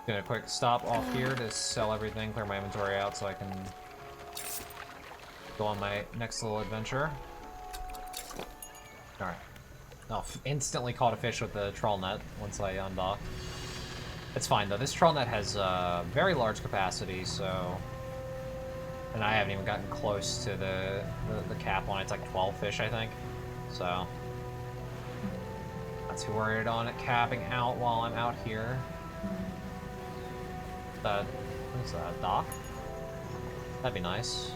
Doing a quick stop off here to sell everything, clear my inventory out so I can go on my next little adventure. Alright. Oh, instantly caught a fish with the trawl net once I undocked. It's fine though, this trawl net has very large capacity, so... And I haven't even gotten close to the cap on it. It's like 12 fish, I think. So... not too worried on it capping out while I'm out here. What is that, a dock? That'd be nice.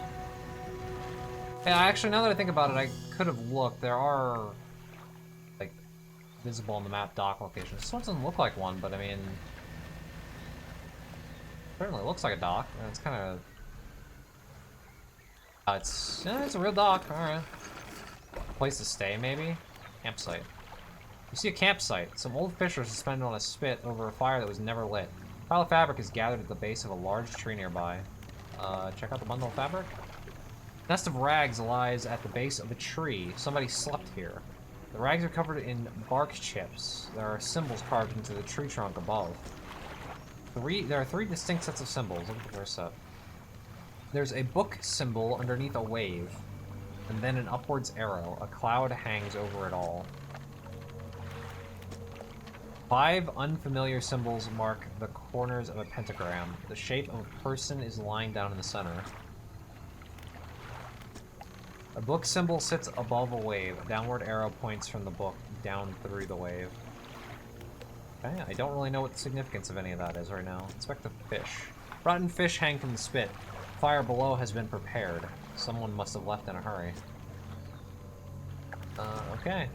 Yeah, actually, now that I think about it, I could have looked. There are, like, visible on the map dock locations. This one doesn't look like one, but I mean... certainly looks like a dock. It's kind of... it's a real dock, alright. Place to stay, maybe? Campsite. You see a campsite. Some old fish are suspended on a spit over a fire that was never lit. A pile of fabric is gathered at the base of a large tree nearby. Check out the bundle of fabric. A nest of rags lies at the base of a tree. Somebody slept here. The rags are covered in bark chips. There are symbols carved into the tree trunk above. There are 3 distinct sets of symbols. Look at the first set. There's a book symbol underneath a wave, and then an upwards arrow. A cloud hangs over it all. 5 unfamiliar symbols mark the corners of a pentagram. The shape of a person is lying down in the center. A book symbol sits above a wave. A downward arrow points from the book down through the wave. Okay, I don't really know what the significance of any of that is right now. Inspect the fish. Rotten fish hang from the spit. Fire below has been prepared. Someone must have left in a hurry. Okay.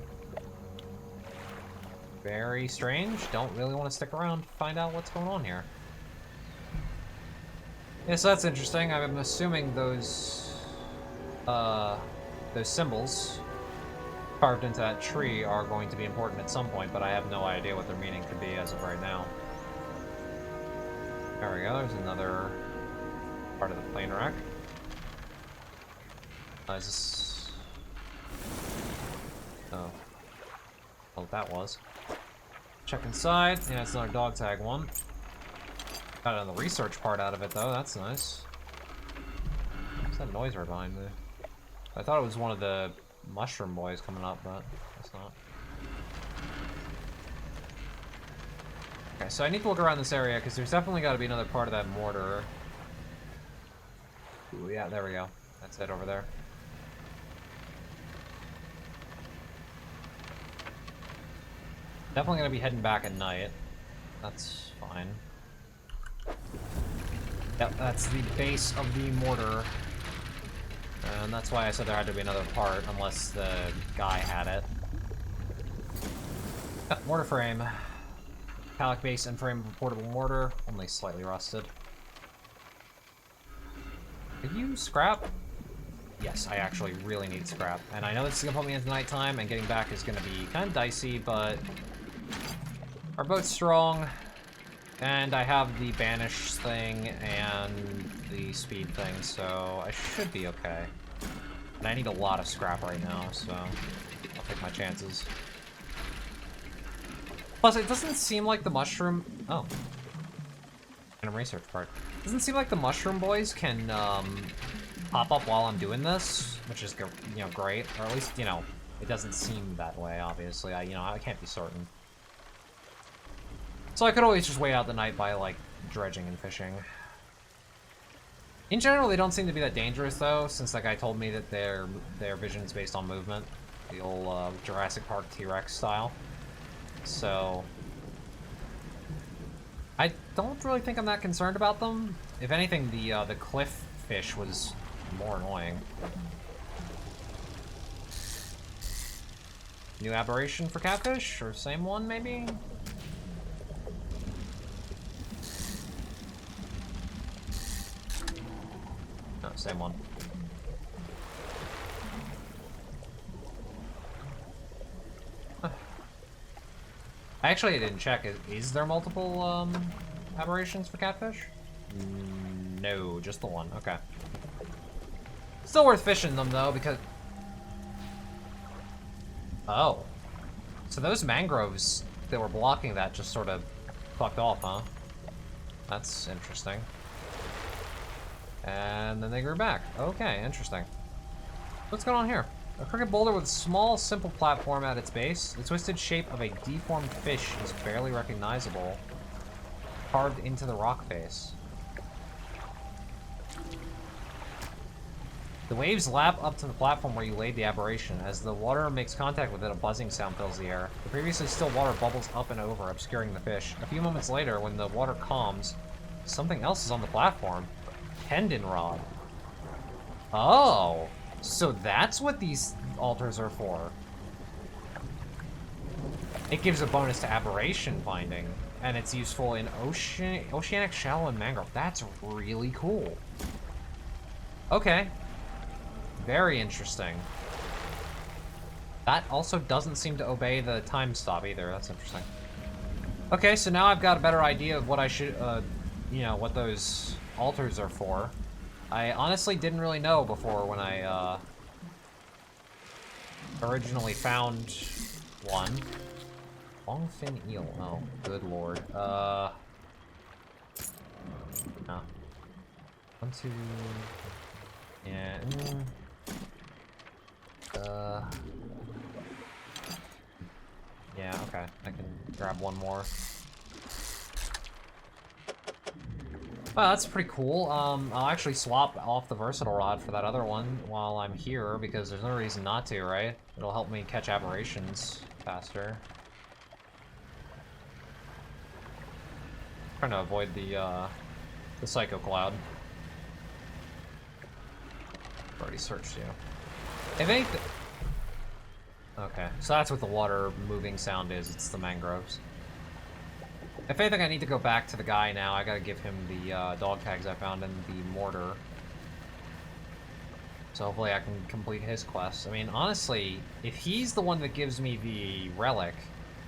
Very strange. Don't really want to stick around to find out what's going on here. Yeah, so that's interesting. I'm assuming those symbols carved into that tree are going to be important at some point, but I have no idea what their meaning could be as of right now. There we go. There's another part of the plane wreck. Is this... oh. Oh, that was. Check inside. Yeah, it's another dog tag one. Got the research part out of it, though. That's nice. What's that noise right behind me? I thought it was one of the mushroom boys coming up, but it's not. Okay, so I need to look around this area, because there's definitely got to be another part of that mortar. Ooh, yeah, there we go. That's it over there. Definitely gonna be heading back at night. That's fine. Yep, that's the base of the mortar. And that's why I said there had to be another part, unless the guy had it. Yep, mortar frame. Metallic base and frame of a portable mortar, only slightly rusted. Could you scrap? Yes, I actually really need scrap. And I know this is gonna put me into nighttime, and getting back is gonna be kind of dicey, but our boat's strong, and I have the banish thing and the speed thing, so I should be okay. And I need a lot of scrap right now, so I'll take my chances. Plus, it doesn't seem like the mushroom... oh. Random research part. Doesn't seem like the mushroom boys can pop up while I'm doing this, which is, you know, great. Or at least, you know, it doesn't seem that way, obviously. I can't be certain. So I could always just wait out the night by, like, dredging and fishing. In general, they don't seem to be that dangerous, though, since that guy told me that their vision is based on movement. The old Jurassic Park T-Rex style. So... I don't really think I'm that concerned about them. If anything, the cliff fish was more annoying. New aberration for catfish? Or same one, maybe? No, same one. Huh. I actually didn't check. Is there multiple aberrations for catfish? No, just the one. Okay. Still worth fishing them though, because... oh. So those mangroves that were blocking that just sort of fucked off, huh? That's interesting. And then they grew back. Okay, interesting. What's going on here? A crooked boulder with a small, simple platform at its base. The twisted shape of a deformed fish is barely recognizable, carved into the rock face. The waves lap up to the platform where you laid the aberration. As the water makes contact with it, a buzzing sound fills the air. The previously still water bubbles up and over, obscuring the fish. A few moments later, when the water calms, something else is on the platform. Tendon rod. Oh, so that's what these altars are for. It gives a bonus to aberration finding, and it's useful in oceanic, shallow, and mangrove. That's really cool. Okay. Very interesting. That also doesn't seem to obey the time stop either. That's interesting. Okay, so now I've got a better idea of what I should, you know, what those altars are for. I honestly didn't really know before when I, originally found one. Longfin eel. Oh, good lord. No. 1, 2... Yeah. Yeah, okay. I can grab one more. Well, that's pretty cool. I'll actually swap off the versatile rod for that other one while I'm here, because there's no reason not to, right? It'll help me catch aberrations faster. Trying to avoid the Psycho Cloud. Already searched you. If anything... Okay, so that's what the water moving sound is. It's the mangroves. If anything, I need to go back to the guy now. I gotta give him the dog tags I found in the mortar. So hopefully I can complete his quest. I mean, honestly, if he's the one that gives me the relic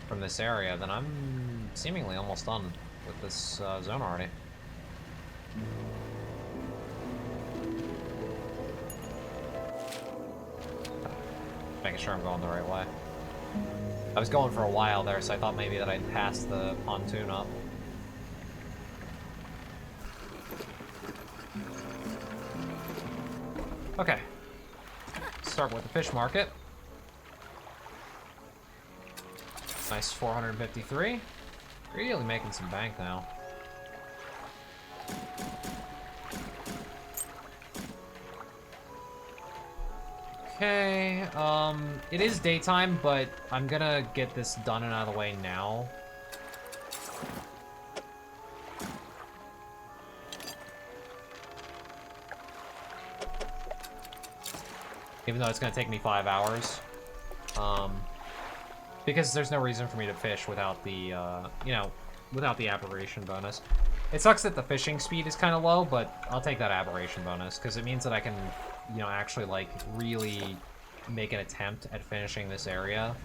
from this area, then I'm seemingly almost done with this zone already. Making sure I'm going the right way. I was going for a while there, so I thought maybe that I'd passed the pontoon up. Okay. Start with the fish market. Nice 453. Really making some bank now. Okay, it is daytime, but I'm gonna get this done and out of the way now. Even though it's gonna take me 5 hours. Because there's no reason for me to fish without the, you know, without the aberration bonus. It sucks that the fishing speed is kind of low, but I'll take that aberration bonus, because it means that I can, you know, actually, like, really make an attempt at finishing this area.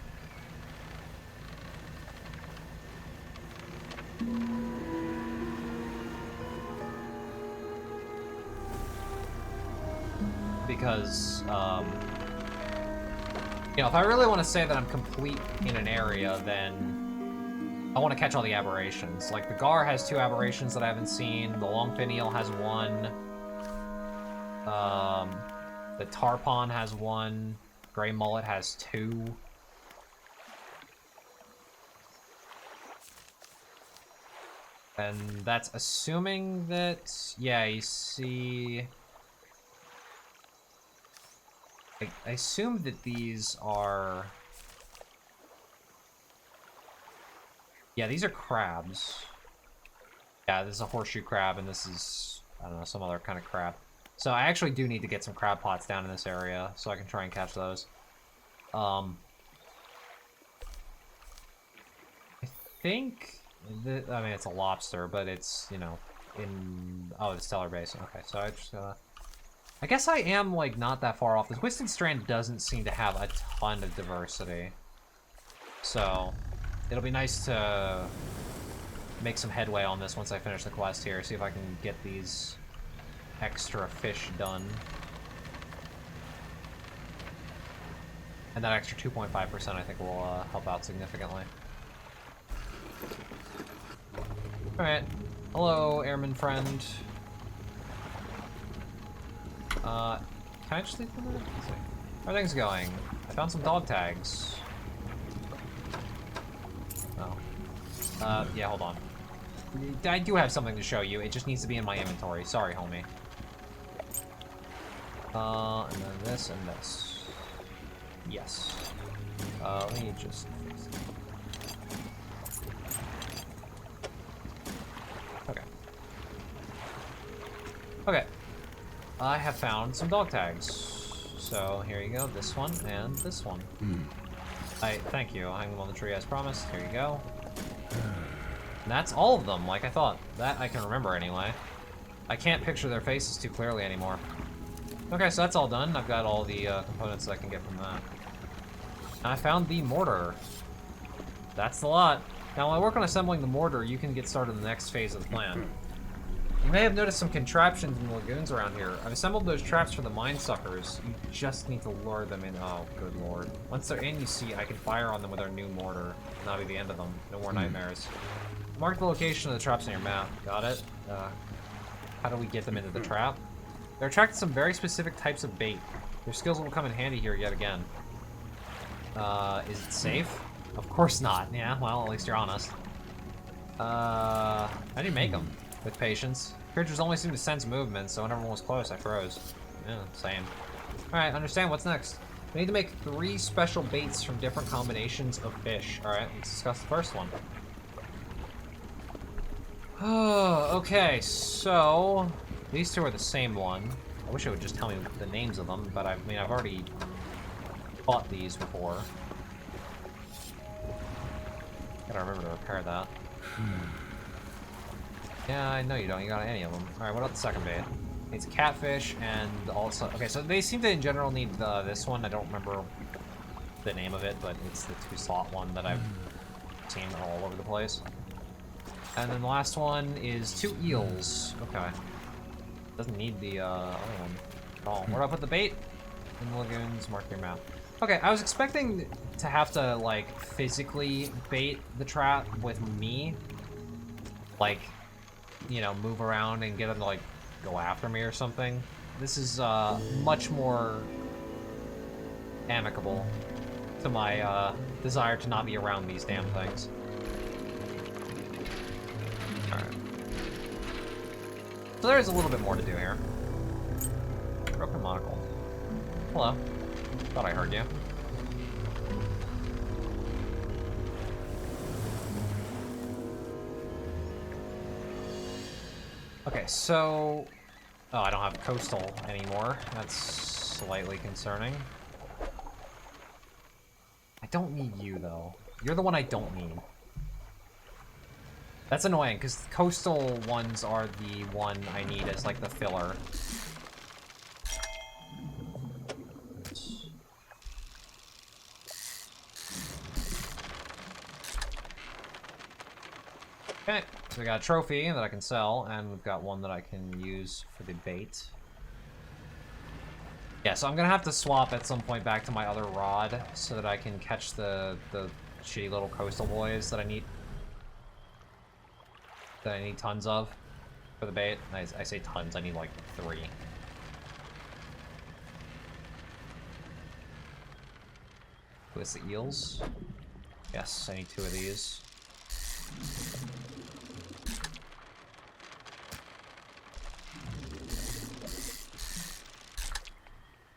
Because, you know, if I really want to say that I'm complete in an area, then I want to catch all the aberrations. Like, the gar has 2 aberrations that I haven't seen, the longfin eel has 1, the tarpon has 1, gray mullet has 2. And that's assuming that, yeah, you see... I assume that these are... Yeah, these are crabs. Yeah, this is a horseshoe crab, and this is, I don't know, some other kind of crab. So I actually do need to get some crab pots down in this area, so I can try and catch those. I think... I mean, it's a lobster, but it's, you know, in... Oh, the Stellar Basin. Okay, so I just gotta... I guess I am, like, not that far off. The Twisted Strand doesn't seem to have a ton of diversity. So, it'll be nice to make some headway on this once I finish the quest here. See if I can get these extra fish done. And that extra 2.5% I think will help out significantly. Alright, Hello, airman friend. Can I just leave them there? How are things going? I found some dog tags. Oh. Yeah, hold on. I do have something to show you. It just needs to be in my inventory. Sorry, homie. And then this and this. Yes. Let me just fix it. Okay. Okay. I have found some dog tags. So here you go, this one and this one. Thank you. I'll hang them on the tree as promised. Here you go. And that's all of them, like I thought. That I can remember anyway. I can't picture their faces too clearly anymore. Okay, so that's all done. I've got all the components that I can get from that. And I found the mortar. That's the lot. Now, while I work on assembling the mortar, you can get started in the next phase of the plan. You may have noticed some contraptions in the lagoons around here. I've assembled those traps for the mine suckers. You just need to lure them in. Oh, good lord. Once they're in, you see, I can fire on them with our new mortar. That'll be the end of them. No more nightmares. Mark the location of the traps on your map. Got it? How do we get them into the trap? They're attracted to some very specific types of bait. Their skills will come in handy here yet again. Is it safe? Of course not. Yeah, well, at least you're honest. How do you make them? With patience. Creatures only seem to sense movement, so whenever one was close, I froze. Yeah, same. Alright, understand. What's next? We need to make 3 special baits from different combinations of fish. Alright, let's discuss the first one. Oh, okay, so these two are the same one. I wish it would just tell me the names of them, but I mean, I've already bought these before. Gotta remember to repair that. Yeah, I know you don't. You got any of them. Alright, what about the second bait? It's catfish and also... Okay, so they seem to in general need this one. I don't remember the name of it, but it's the 2-slot one that I've seen all over the place. And then the last one is 2 eels. Okay. Doesn't need the other one at all. Where do I put the bait? In the lagoons, mark your map. Okay, I was expecting to have to, like, physically bait the trap with me. Like, you know, move around and get them to, like, go after me or something. This is, much more amicable to my, desire to not be around these damn things. Alright. So there's a little bit more to do here. Broken monocle. Hello. Thought I heard you. Okay, so... Oh, I don't have coastal anymore. That's slightly concerning. I don't need you, though. You're the one I don't need. That's annoying, because coastal ones are the one I need as, like, the filler. Okay, so we got a trophy that I can sell, and we've got one that I can use for the bait. Yeah, so I'm gonna have to swap at some point back to my other rod so that I can catch the shitty little coastal boys that I need tons of for the bait. I say tons, I need like 3. What's the eels? Yes, I need 2 of these.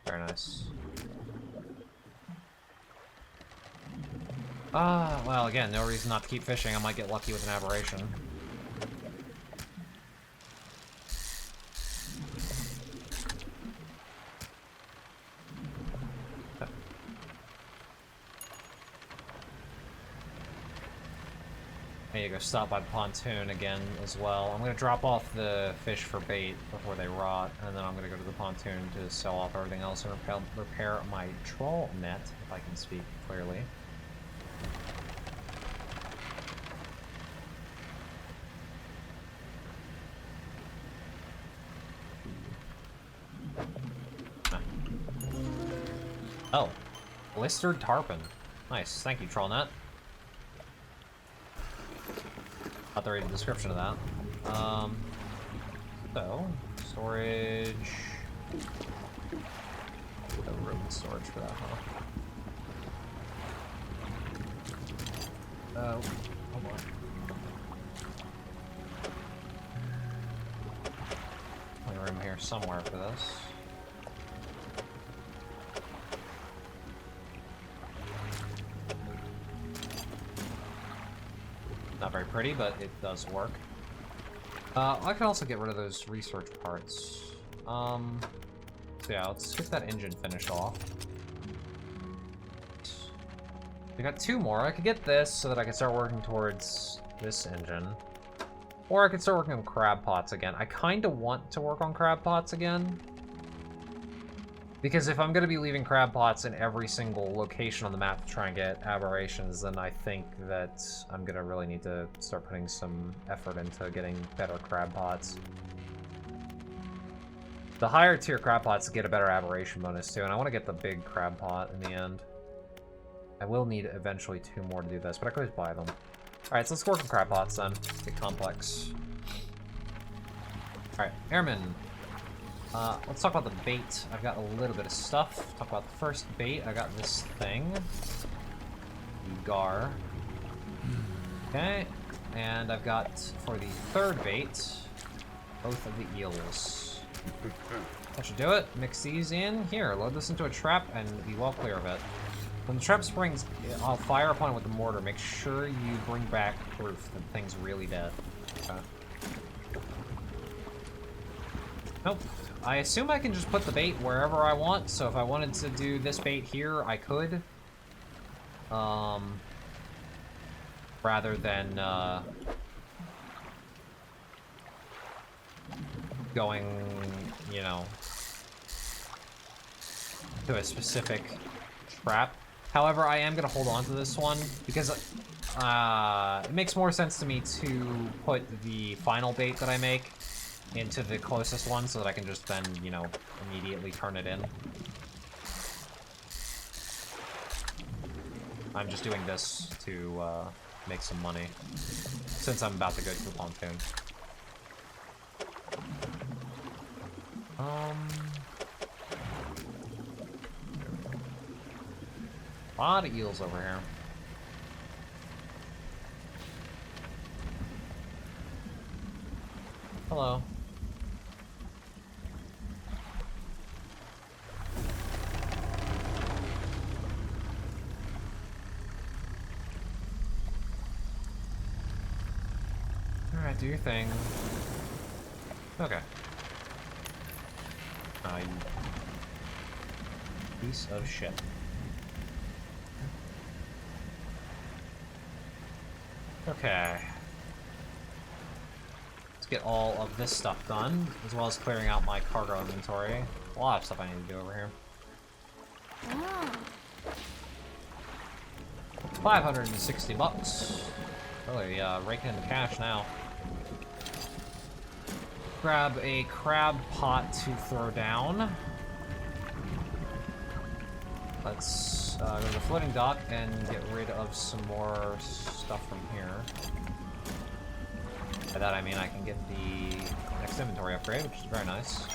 Very nice. Well, again, no reason not to keep fishing. I might get lucky with an aberration. I need to go stop by the pontoon again as well. I'm gonna drop off the fish for bait before they rot, and then I'm gonna go to the pontoon to sell off everything else and repair my trawl net, if I can speak clearly. Oh, blistered tarpon. Nice, thank you, trawl net. I'll have to read the description of that. So, storage. No room in storage for that, huh? Oh, hold on. Only room here somewhere for this. Not very pretty, but it does work. I can also get rid of those research parts. So yeah, let's get that engine finished off. We got 2 more. I could get this so that I can start working towards this engine. Or I could start working on crab pots again. I kind of want to work on crab pots again. Because if I'm going to be leaving crab pots in every single location on the map to try and get aberrations, then I think that I'm going to really need to start putting some effort into getting better crab pots. The higher tier crab pots get a better aberration bonus too, and I want to get the big crab pot in the end. I will need eventually 2 more to do this, but I could always buy them. Alright, so let's work on crab pots then. Get complex. Alright, airmen. Let's talk about the bait. I've got a little bit of stuff. Talk about the first bait. I got this thing. Gar. Okay. And I've got, for the third bait, both of the eels. That should do it. Mix these in. Here, load this into a trap and be well clear of it. When the trap springs, I'll fire upon it with the mortar. Make sure you bring back proof that the thing's really dead. Okay. Nope. I assume I can just put the bait wherever I want, so if I wanted to do this bait here, I could. Rather than, going, you know, to a specific trap. However, I am going to hold on to this one, because it makes more sense to me to put the final bait that I make into the closest one so that I can just then, you know, immediately turn it in. I'm just doing this to make some money, since I'm about to go to the pontoon. A lot of eels over here. Hello. Alright, do your thing. Okay. You piece of shit. Okay. Let's get all of this stuff done, as well as clearing out my cargo inventory. A lot of stuff I need to do over here. 560 bucks. Really, raking in the cash now. Grab a crab pot to throw down. Let's go to the floating dock and get rid of some more stuff from here. By that I mean I can get the next inventory upgrade, which is very nice.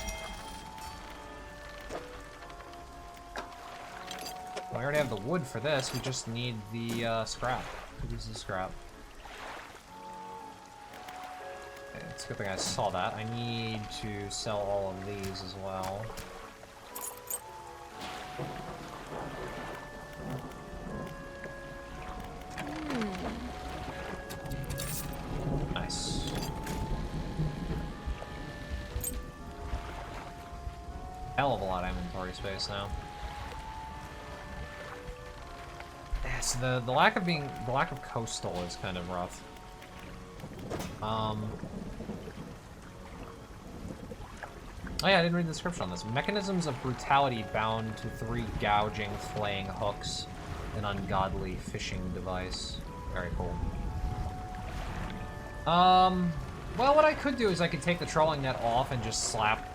Well, I already have the wood for this, we just need the scrap. Who uses scrap? Okay, it's a good thing I saw that. I need to sell all of these as well. Nice. Hell of a lot of inventory space now. Yes, the lack of coastal is kind of rough. Oh yeah, I didn't read the description on this. Mechanisms of brutality bound to 3 gouging, flaying hooks, an ungodly fishing device. Very cool. Well, what I could do is I could take the trolling net off and just slap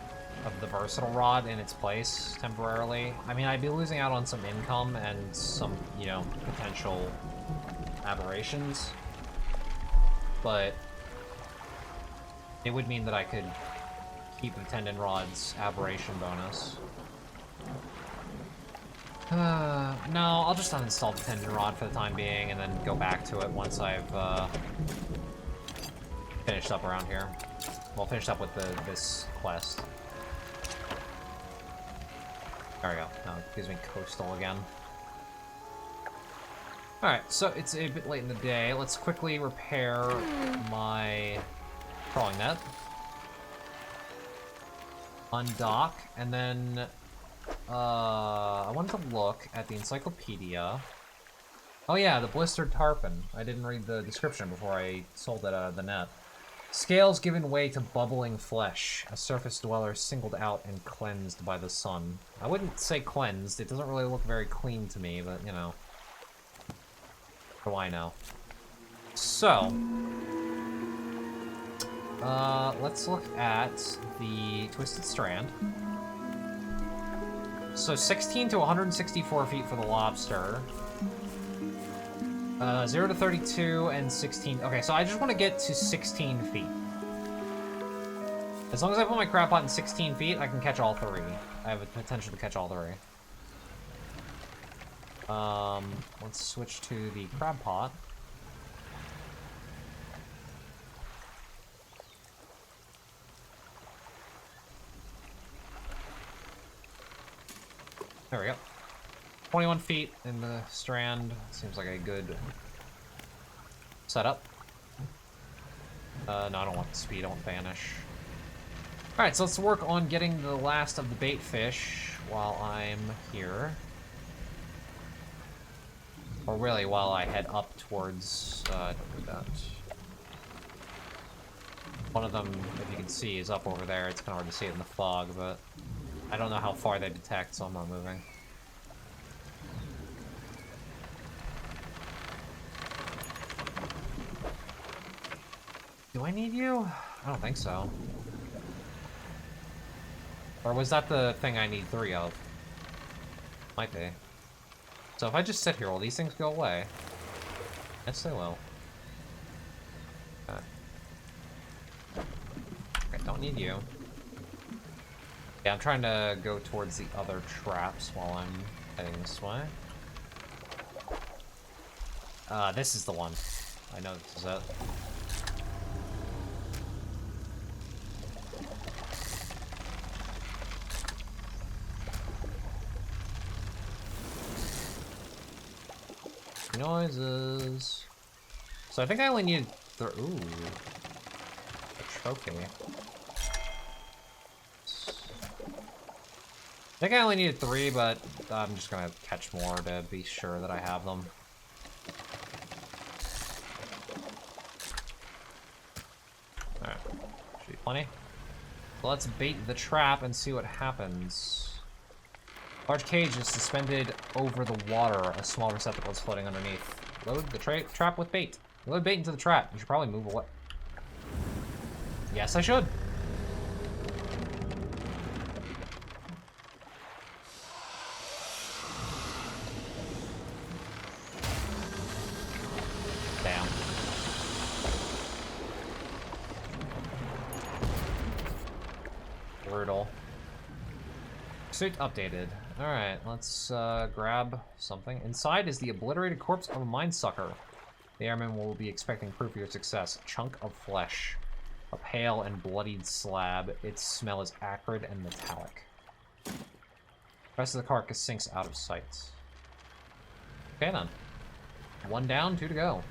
the versatile rod in its place temporarily. I mean, I'd be losing out on some income and some, you know, potential aberrations. But It would mean that I could keep the tendon rod's aberration bonus. No, I'll just uninstall the tendon rod for the time being and then go back to it once I've finished up around here. Well, finished up with this quest. There we go. Now it gives me coastal again. Alright, so it's a bit late in the day. Let's quickly repair my trawling net. Undock, and then I wanted to look at the encyclopedia. Oh yeah, the blistered tarpon. I didn't read the description before I sold it out of the net. Scales given way to bubbling flesh. A surface dweller singled out and cleansed by the sun. I wouldn't say cleansed. It doesn't really look very clean to me, but you know. What do I know? So, let's look at the Twisted Strand. So 16 to 164 feet for the lobster. 0 to 32 and 16. Okay, so I just want to get to 16 feet. As long as I put my crab pot in 16 feet, I can catch all three. I have a potential to catch all three. Let's switch to the crab pot. There we go. 21 feet in the strand. Seems like a good setup. No, I don't want speed, I want vanish. Alright, so let's work on getting the last of the bait fish while I'm here. Or really, while I head up towards, don't do that. One of them, if you can see, is up over there. It's kind of hard to see it in the fog, but I don't know how far they detect, so I'm not moving. Do I need you? I don't think so. Or was that the thing I need 3 of? Might be. So if I just sit here, will these things go away? Yes, they will. Okay. Okay, don't need you. Yeah, I'm trying to go towards the other traps while I'm heading this way. This is the one. I know this is it. Noises. So I think I only needed ooh, a trophy. I think I only needed 3, but I'm just gonna catch more to be sure that I have them. Alright, should be plenty. So let's bait the trap and see what happens. Large cage is suspended over the water. A small receptacle is floating underneath. Load the trap with bait. Load bait into the trap. You should probably move away. Yes, I should. Damn. Brutal. Suit updated. Alright, let's grab something. Inside is the obliterated corpse of a mine sucker. The airman will be expecting proof of your success. A chunk of flesh. A pale and bloodied slab. Its smell is acrid and metallic. The rest of the carcass sinks out of sight. Okay then. 1 down, 2 to go.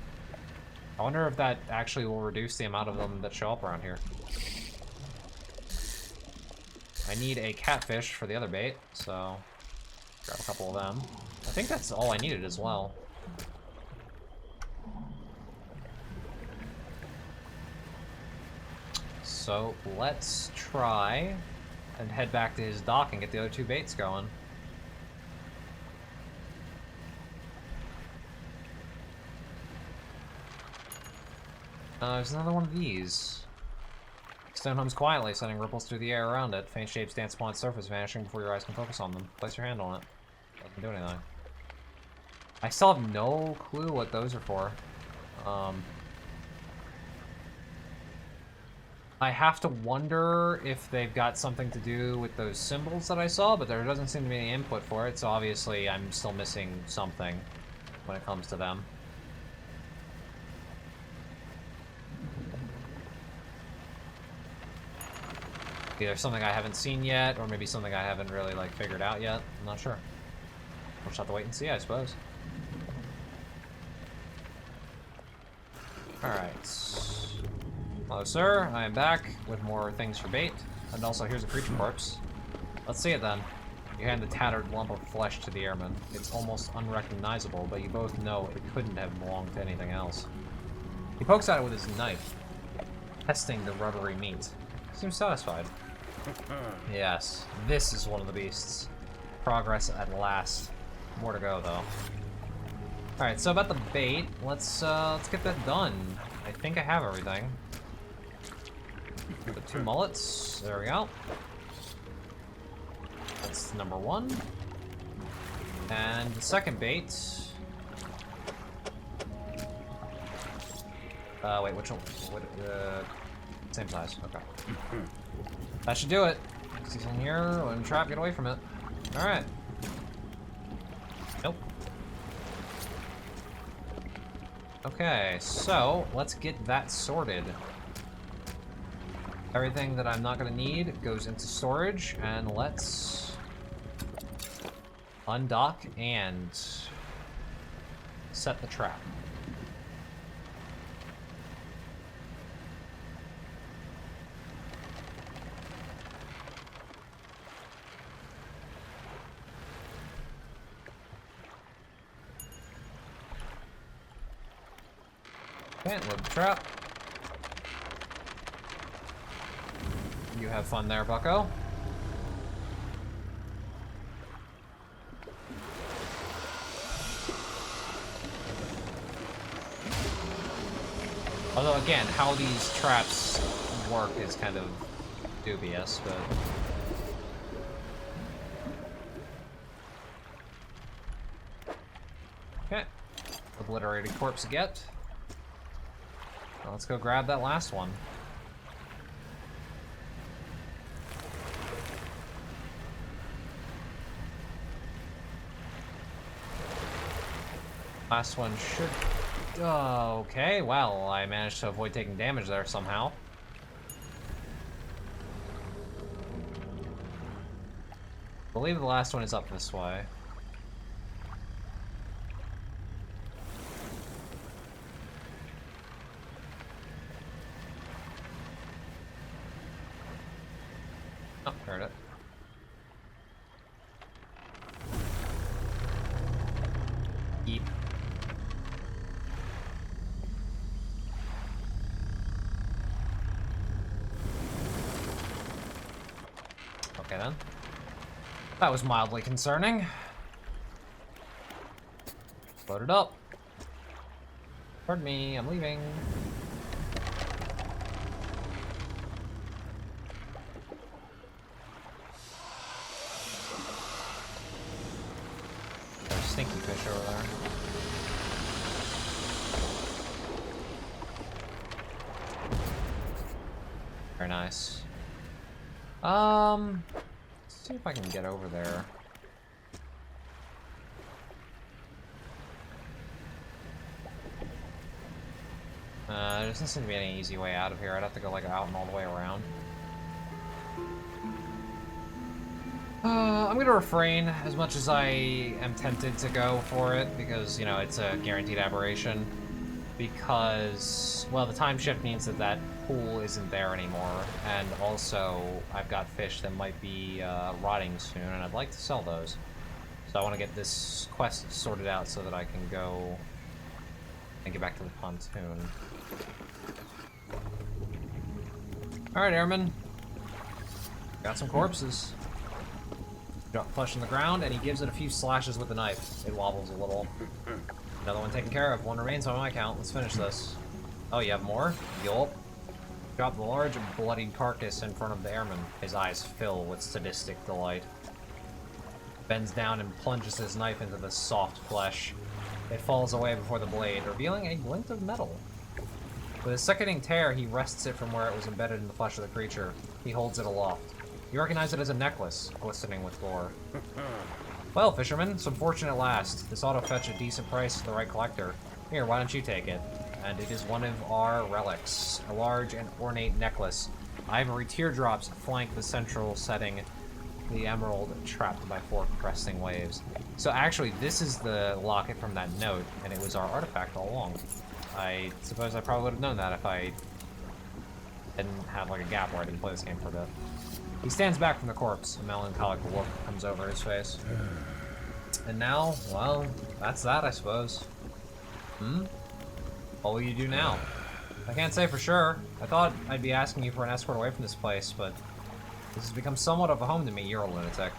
I wonder if that actually will reduce the amount of them that show up around here. I need a catfish for the other bait, so grab a couple of them. I think that's all I needed as well. So let's try and head back to his dock and get the other 2 baits going. There's another one of these. Stone hums quietly, sending ripples through the air around it. Faint shapes dance upon its surface, vanishing before your eyes can focus on them. Place your hand on it. Doesn't do anything. I still have no clue what those are for. I have to wonder if they've got something to do with those symbols that I saw, but there doesn't seem to be any input for it, so obviously I'm still missing something when it comes to them. Either something I haven't seen yet, or maybe something I haven't really, like, figured out yet. I'm not sure. We'll just have to wait and see, I suppose. Alright. Hello, sir. I am back with more things for bait. And also, here's a creature corpse. Let's see it, then. You hand the tattered lump of flesh to the airman. It's almost unrecognizable, but you both know it couldn't have belonged to anything else. He pokes at it with his knife, testing the rubbery meat. Seems satisfied. Yes, this is one of the beasts. Progress at last. More to go, though. Alright, so about the bait, let's get that done. I think I have everything. The 2 mullets, there we go. That's number 1. And the second bait. Wait, which one? Same size, okay. That should do it. See something here, let him trap, get away from it. Alright. Nope. Okay, so let's get that sorted. Everything that I'm not gonna need goes into storage, and let's undock and set the trap. Okay, load the trap. You have fun there, bucko. Although, again, how these traps work is kind of dubious, but... Okay. Obliterated corpse get. Well, let's go grab that last one. Last one should... okay, well, I managed to avoid taking damage there somehow. I believe the last one is up this way. Oh, heard it. Eep. Okay then. That was mildly concerning. Load it up. Pardon me, I'm leaving. There's a stinky fish over there. Very nice. Let's see if I can get over there. There doesn't seem to be any easy way out of here. I'd have to go like out and all the way around. I'm gonna refrain as much as I am tempted to go for it because, you know, it's a guaranteed aberration. Because, well, the time shift means that that pool isn't there anymore, and also I've got fish that might be rotting soon, and I'd like to sell those. So I want to get this quest sorted out so that I can go and get back to the pontoon. Alright, airman. Got some corpses. Drop flesh on the ground, and he gives it a few slashes with the knife. It wobbles a little. Another one taken care of. One remains on my count. Let's finish this. Oh, you have more? Yulp. Drop the large bloodied carcass in front of the airman. His eyes fill with sadistic delight. Bends down and plunges his knife into the soft flesh. It falls away before the blade, revealing a glint of metal. With a sickening tear, he wrests it from where it was embedded in the flesh of the creature. He holds it aloft. You recognize it as a necklace, glistening with gore. Well, fisherman, some fortune at last. This ought to fetch a decent price to the right collector. Here, why don't you take it? And it is one of our relics, a large and ornate necklace. Ivory teardrops flank the central setting, the emerald trapped by four cresting waves. So actually, this is the locket from that note, and it was our artifact all along. I suppose I probably would have known that if I didn't have like a gap where I didn't play this game for a bit. He stands back from the corpse. A melancholic look comes over his face. And now, well, that's that, I suppose. What will you do now? I can't say for sure. I thought I'd be asking you for an escort away from this place, but this has become somewhat of a home to me. You're a lunatic.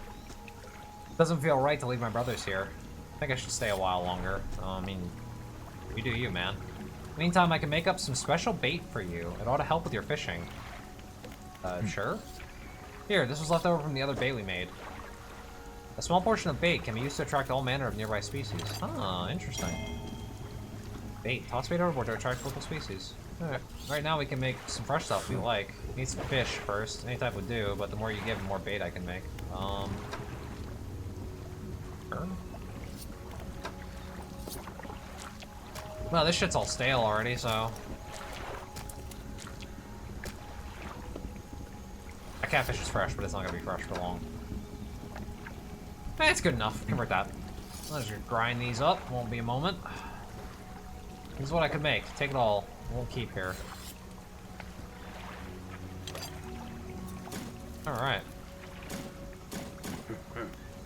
Doesn't feel right to leave my brothers here. I think I should stay a while longer. I mean, you do you, man. Meantime, I can make up some special bait for you. It ought to help with your fishing. Sure? Here, this was left over from the other bait we made. A small portion of bait can be used to attract all manner of nearby species. Ah, interesting. Bait. Toss bait overboard to attract local species. Alright. Right now we can make some fresh stuff if you like. Need some fish first. Any type would do, but the more you give, the more bait I can make. Sure. Well, this shit's all stale already, so... A catfish is fresh, but it's not gonna be fresh for long. Eh, it's good enough. Convert that. I'll just grind these up. Won't be a moment. This is what I could make. Take it all. Won't keep here. Alright.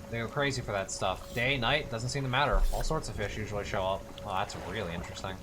They go crazy for that stuff. Day, night, doesn't seem to matter. All sorts of fish usually show up. Oh, that's really interesting.